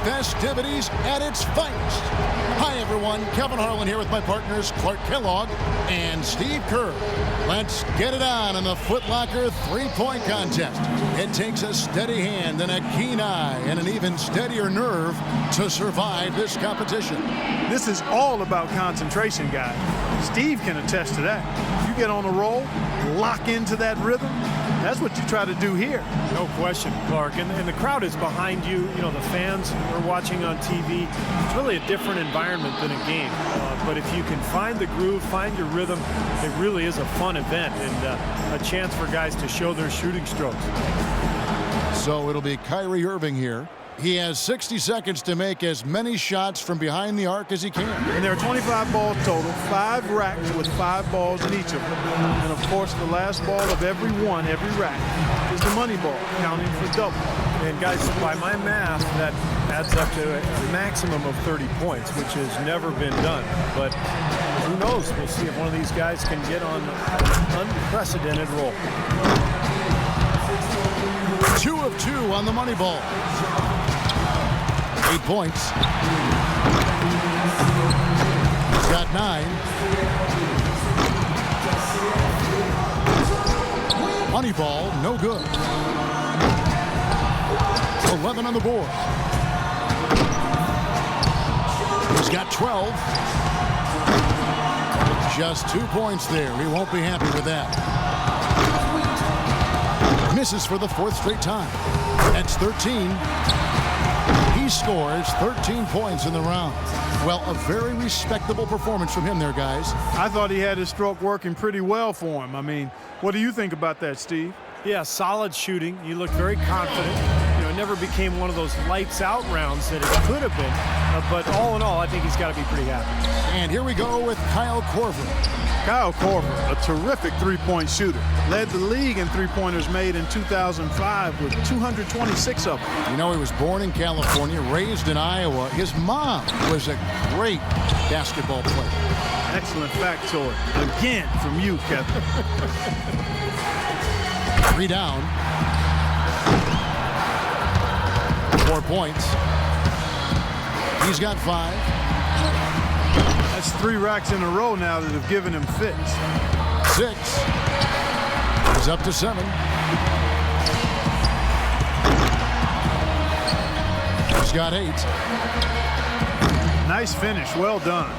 festivities at its finest. Hi, everyone. Kevin Harlan here with my partners Clark Kellogg and Steve Kerr. Let's get it on in the Foot Locker three-point contest. It takes a steady hand and a keen eye and an even steadier nerve to survive this competition. This is all about concentration, guys. Steve can attest to that. You get on a roll, lock into that rhythm. That's what you try to do here. No question, Clark. And the crowd is behind you. You know, the fans are watching on TV. It's really a different environment than a game. But if you can find the groove, find your rhythm, it really is a fun event and a chance for guys to show their shooting strokes. So it'll be Kyrie Irving here. He has 60 seconds to make as many shots from behind the arc as he can. And there are 25 balls total, 5 racks with 5 balls in each of them. And of course, the last ball of every rack is the money ball, counting for double. And guys, by my math, that adds up to a maximum of 30 points, which has never been done. But who knows? We'll see if one of these guys can get on an unprecedented roll. 2 of 2 on the money ball. 8 points. He's got 9. Money ball, no good. 11 on the board. He's got 12. Just 2 points there. He won't be happy with that. Misses for the 4th straight time. That's 13. He scores 13 points in the round. Well, a very respectable performance from him there, guys. I thought he had his stroke working pretty well for him. I mean, what do you think about that, Steve? Yeah, solid shooting. He looked very confident. You know, it never became one of those lights out rounds that it could have been. But all in all, I think he's got to be pretty happy. And here we go with Kyle Korver. Kyle Korver, a terrific three-point shooter. Led the league in three-pointers made in 2005 with 226 of them. You know, he was born in California, raised in Iowa. His mom was a great basketball player. Excellent factoid. Again from you, Kevin. 3 down. 4 points. He's got 5. That's 3 racks in a row now that have given him fits. 6. He's up to 7. He's got 8. Nice finish. Well done.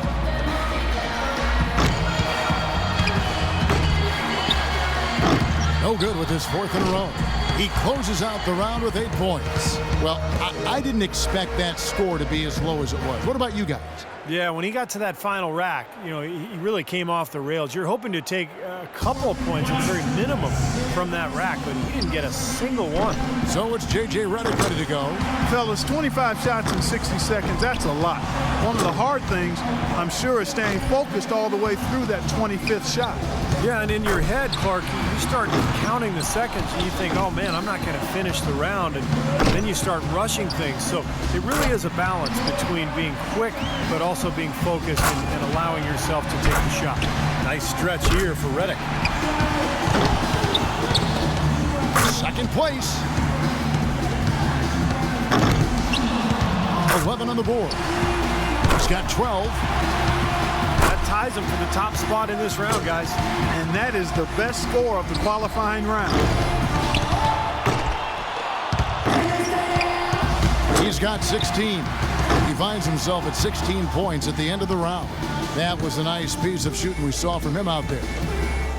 No good with his 4th in a row. He closes out the round with 8 points. Well, I didn't expect that score to be as low as it was. What about you guys? Yeah, when he got to that final rack, you know, he really came off the rails. You're hoping to take a couple of points at the very minimum from that rack, but he didn't get a single one. So it's J.J. Redick ready to go. Fellas, 25 shots in 60 seconds, that's a lot. One of the hard things, I'm sure, is staying focused all the way through that 25th shot. Yeah, and in your head, Clark, you start counting the seconds and you think, oh man, I'm not going to finish the round, and then you start rushing things. So it really is a balance between being quick but also being focused and allowing yourself to take the shot. Nice stretch here for Redick. 2nd place. 11 on the board. He's got 12. That ties him for the top spot in this round, guys. And that is the best score of the qualifying round. He's got 16. He finds himself at 16 points at the end of the round. That was a nice piece of shooting we saw from him out there.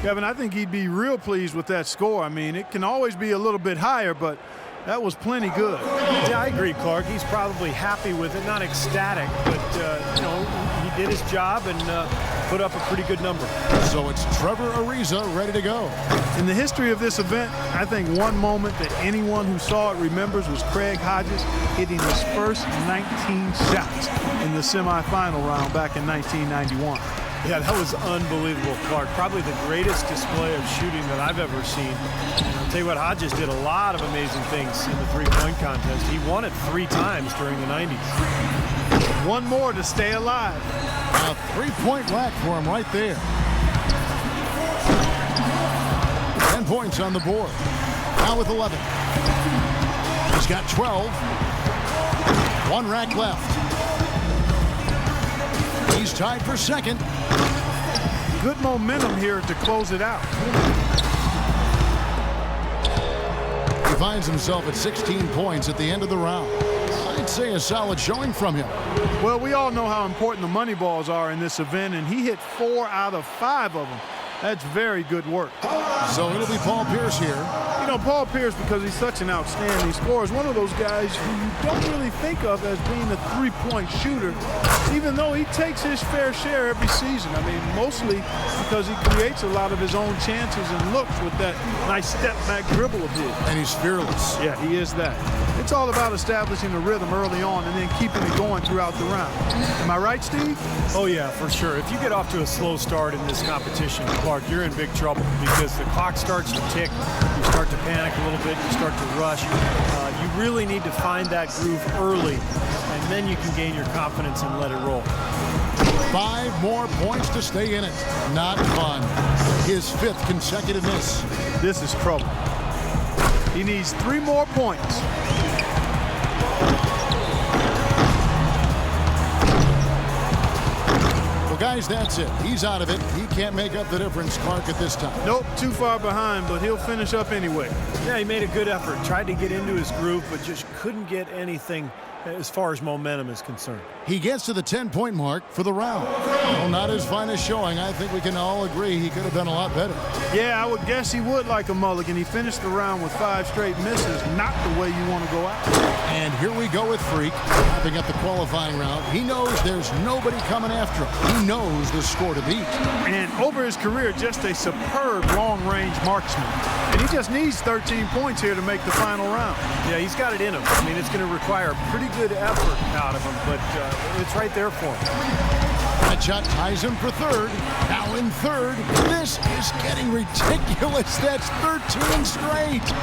Kevin, I think he'd be real pleased with that score. I mean, it can always be a little bit higher, but that was plenty good. Yeah, I agree, Clark. He's probably happy with it, not ecstatic, but, you know, he did his job and put up a pretty good number. So it's Trevor Ariza ready to go. In the history of this event, I think one moment that anyone who saw it remembers was Craig Hodges hitting his first 19 shots in the semifinal round back in 1991. Yeah, that was unbelievable, Clark. Probably the greatest display of shooting that I've ever seen. And I'll tell you what, Hodges did a lot of amazing things in the three-point contest. He won it 3 times during the 90s. One more to stay alive. A 3-point rack for him right there. 10 points on the board. Now with 11. He's got 12. One rack left. He's tied for second. Good momentum here to close it out. He finds himself at 16 points at the end of the round. I'd say a solid showing from him. Well, we all know how important the money balls are in this event, and he hit 4 out of 5 of them. That's very good work. So it'll be Paul Pierce here. You know, Paul Pierce, because he's such an outstanding scorer, is one of those guys who you don't really think of as being a three-point shooter, even though he takes his fair share every season. I mean, mostly because he creates a lot of his own chances and looks with that nice step-back dribble of his. And he's fearless. Yeah, he is that. It's all about establishing a rhythm early on and then keeping it going throughout the round. Am I right, Steve? Oh, yeah, for sure. If you get off to a slow start in this competition, Clark, you're in big trouble because the clock starts to tick. You start to panic a little bit. You start to rush. You really need to find that groove early, and then you can gain your confidence and let it roll. 5 more points to stay in it. Not fun. His 5th consecutive miss. This is trouble. He needs 3 more points. Well, guys, that's it. He's out of it. He can't make up the difference, Clark, at this time. Nope, too far behind, but he'll finish up anyway. Yeah, he made a good effort. Tried to get into his groove, but just couldn't get anything as far as momentum is concerned. He gets to the 10-point mark for the round. Well, not his finest showing. I think we can all agree he could have done a lot better. Yeah, I would guess he would like a mulligan. He finished the round with 5 straight misses, not the way you want to go out. And here we go with Freak, wrapping up the qualifying round. He knows there's nobody coming after him. He knows the score to beat. And over his career, just a superb long-range marksman. And he just needs 13 points here to make the final round. Yeah, he's got it in him. I mean, it's going to require a pretty good effort out of him, but it's right there for him. That shot ties him for 3rd. Now in 3rd. This is getting ridiculous. That's 13 straight.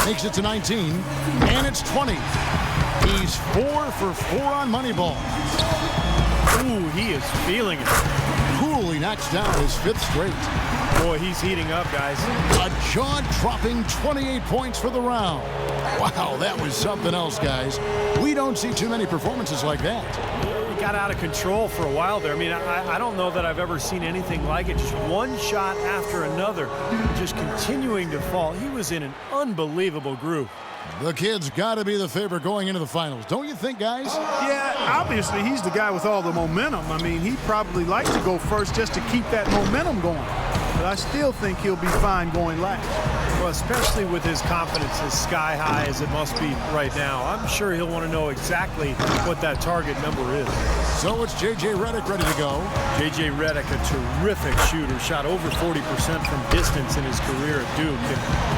Makes it to 19, and it's 20. He's 4 for 4 on Moneyball. Ooh, he is feeling it. Coolly knocks down his 5th straight. Boy, he's heating up, guys. A jaw-dropping 28 points for the round. Wow, that was something else, guys. We don't see too many performances like that. He got out of control for a while there. I mean, I don't know that I've ever seen anything like it. Just one shot after another, just continuing to fall. He was in an unbelievable groove. The kid's got to be the favorite going into the finals. Don't you think, guys? Yeah, obviously he's the guy with all the momentum. I mean, he'd probably like to go first just to keep that momentum going. But I still think he'll be fine going last. Well, especially with his confidence as sky high as it must be right now. I'm sure he'll want to know exactly what that target number is. So it's J.J. Redick ready to go. J.J. Redick, a terrific shooter, shot over 40% from distance in his career at Duke.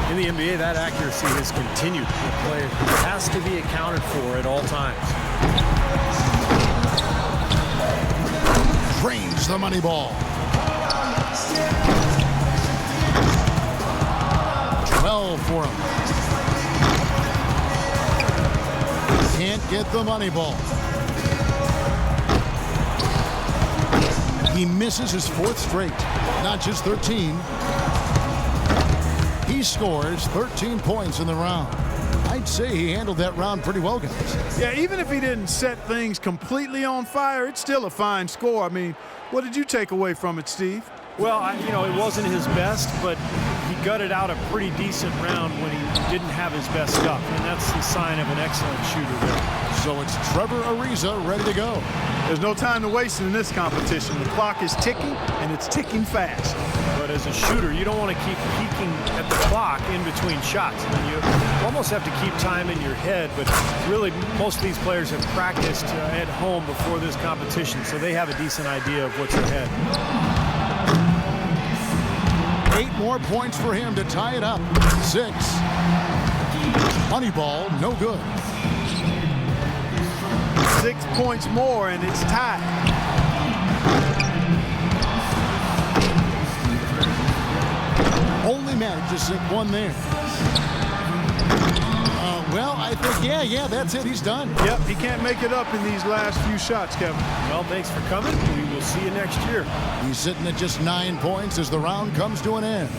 And in the NBA, that accuracy has continued. The player has to be accounted for at all times. Drains the money ball. 12 for him. Can't get the money ball. He misses his 4th straight, not just 13. He scores 13 points in the round. I'd say he handled that round pretty well, guys. Yeah, even if he didn't set things completely on fire, it's still a fine score. I mean, what did you take away from it, Steve? Well, it wasn't his best, but he gutted out a pretty decent round when he didn't have his best stuff, and that's the sign of an excellent shooter there. So it's Trevor Ariza ready to go. There's no time to waste in this competition. The clock is ticking, and it's ticking fast. But as a shooter, you don't want to keep peeking at the clock in between shots. I mean, you almost have to keep time in your head, but really most of these players have practiced at home before this competition, so they have a decent idea of what's ahead. 8 more points for him to tie it up. 6. Moneyball, no good. 6 points more, and it's tied. Only managed to sink 1 there. Well, I think, yeah, that's it. He's done. Yep, he can't make it up in these last few shots, Kevin. Well, thanks for coming. We will see you next year. He's sitting at just 9 points as the round comes to an end.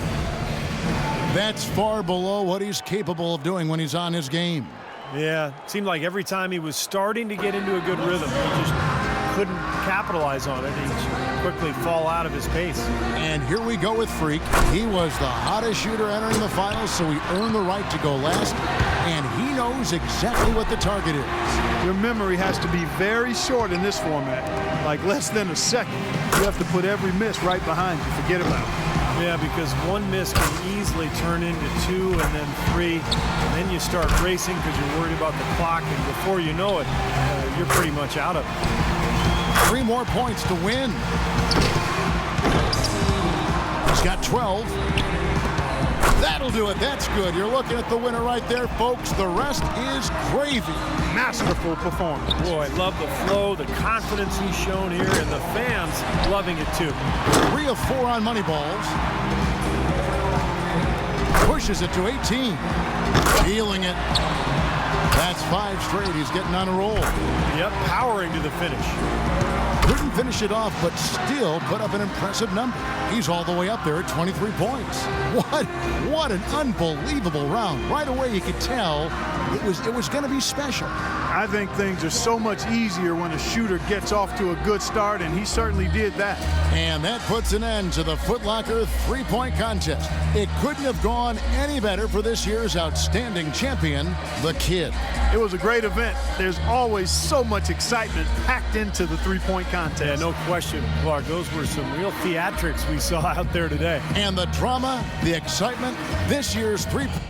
That's far below what he's capable of doing when he's on his game. Yeah, it seemed like every time he was starting to get into a good rhythm, he just couldn't capitalize on it. He'd quickly fall out of his pace. And here we go with Freak. He was the hottest shooter entering the finals, so he earned the right to go last. And he knows exactly what the target is. Your memory has to be very short in this format, like less than a second. You have to put every miss right behind you. Forget about it. Yeah, because one miss can easily turn into 2 and then 3. And then you start racing because you're worried about the clock. And before you know it, you're pretty much out of it. 3 more points to win. He's got 12. That'll do it. That's good. You're looking at the winner right there, folks. The rest is gravy. Masterful performance. Boy, I love the flow, the confidence he's shown here, and the fans loving it too. 3 of 4 on money balls. Pushes it to 18. Feeling it. That's 5 straight. He's getting on a roll. Yep, powering to the finish. Couldn't finish it off, but still put up an impressive number. He's all the way up there at 23 points. What an unbelievable round. Right away you could tell it was going to be special. I think things are so much easier when a shooter gets off to a good start, and he certainly did that. And that puts an end to the Foot Locker 3-point contest. It couldn't have gone any better for this year's outstanding champion, the Kid. It was a great event. There's always so much excitement packed into the 3-point contest. Yeah, no question, Clark. Those were some real theatrics we saw out there today. And the drama, the excitement, this year's 3-point